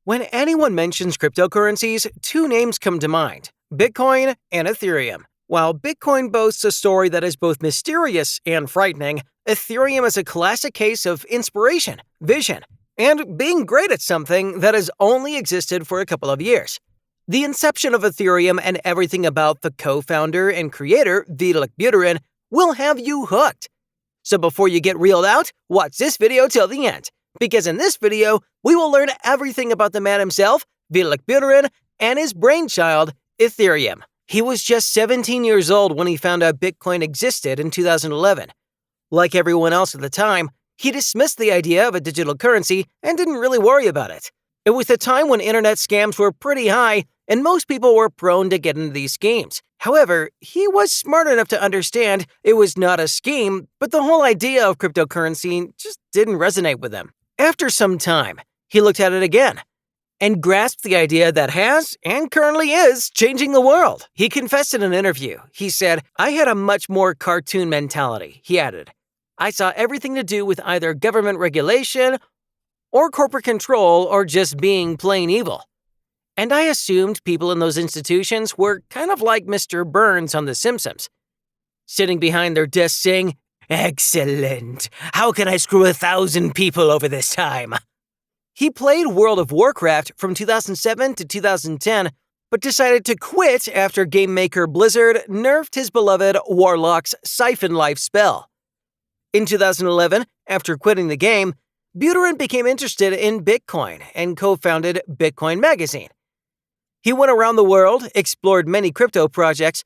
When anyone mentions cryptocurrencies, two names come to mind: Bitcoin and Ethereum. While Bitcoin boasts a story that is both mysterious and frightening, Ethereum is a classic case of inspiration, vision, and being great at something that has only existed for a couple of years. The inception of Ethereum and everything about the co-founder and creator, Vitalik Buterin, will have you hooked. So before you get reeled out, watch this video till the end, because in this video, we will learn everything about the man himself, Vitalik Buterin, and his brainchild, Ethereum. He was just 17 years old when he found out Bitcoin existed in 2011. Like everyone else at the time, he dismissed the idea of a digital currency and didn't really worry about it. It was the time when internet scams were pretty high, and most people were prone to get into these schemes. However, he was smart enough to understand it was not a scheme, but the whole idea of cryptocurrency just didn't resonate with him. After some time, he looked at it again and grasped the idea that has, and currently is, changing the world. He confessed in an interview. He said, "I had a much more cartoon mentality," he added. "I saw everything to do with either government regulation or corporate control or just being plain evil. And I assumed people in those institutions were kind of like Mr. Burns on The Simpsons, sitting behind their desks saying, 'Excellent! How can I screw 1,000 people over this time?'" He played World of Warcraft from 2007 to 2010, but decided to quit after game maker Blizzard nerfed his beloved Warlock's Siphon Life spell. In 2011, after quitting the game, Buterin became interested in Bitcoin and co-founded Bitcoin Magazine. He went around the world, explored many crypto projects,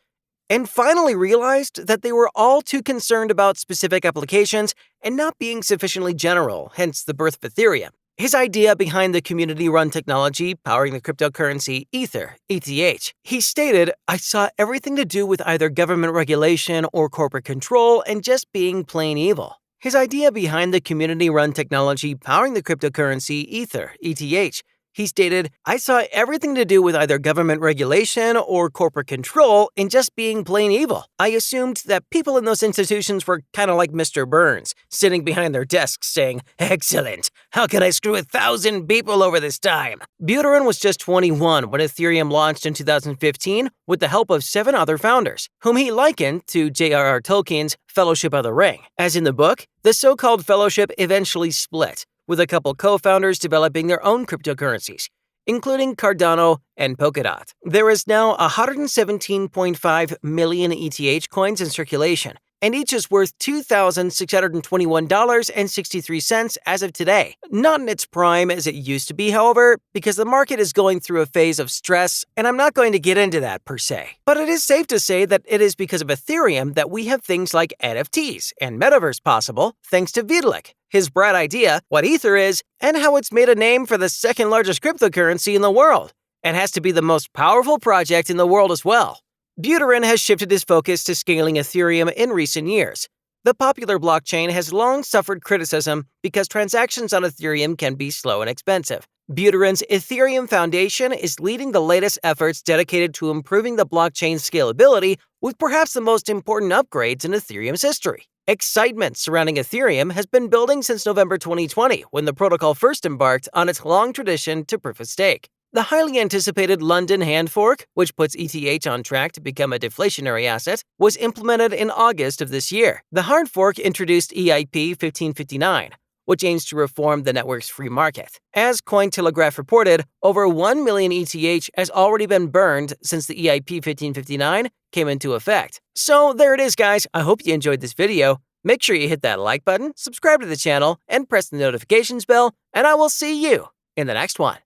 and finally realized that they were all too concerned about specific applications and not being sufficiently general, hence the birth of Ethereum. His idea behind the community-run technology powering the cryptocurrency Ether, ETH, he stated, "I saw everything to do with either government regulation or corporate control and just being plain evil." His idea behind the community-run technology powering the cryptocurrency Ether, ETH, he stated, "I saw everything to do with either government regulation or corporate control and just being plain evil. I assumed that people in those institutions were kind of like Mr. Burns, sitting behind their desks saying, 'Excellent! How can I screw 1,000 people over this time?'" Buterin was just 21 when Ethereum launched in 2015 with the help of 7 other founders, whom he likened to J.R.R. Tolkien's Fellowship of the Ring. As in the book, the so-called fellowship eventually split, with a couple co-founders developing their own cryptocurrencies, including Cardano and Polkadot. There is now 117.5 million ETH coins in circulation, and each is worth $2,621.63 as of today. Not in its prime as it used to be, however, because the market is going through a phase of stress, and I'm not going to get into that per se. But it is safe to say that it is because of Ethereum that we have things like NFTs and Metaverse possible, thanks to Vitalik, his bright idea, what Ether is, and how it's made a name for the second largest cryptocurrency in the world, and has to be the most powerful project in the world as well. Buterin has shifted his focus to scaling Ethereum in recent years. The popular blockchain has long suffered criticism because transactions on Ethereum can be slow and expensive. Buterin's Ethereum Foundation is leading the latest efforts dedicated to improving the blockchain's scalability with perhaps the most important upgrades in Ethereum's history. Excitement surrounding Ethereum has been building since November 2020, when the protocol first embarked on its long tradition to proof of stake. The highly anticipated London hand fork, which puts ETH on track to become a deflationary asset, was implemented in August of this year. The hard fork introduced EIP 1559, which aims to reform the network's free market. As Cointelegraph reported, over 1 million ETH has already been burned since the EIP 1559 came into effect. So there it is, guys. I hope you enjoyed this video. Make sure you hit that like button, subscribe to the channel, and press the notifications bell, and I will see you in the next one.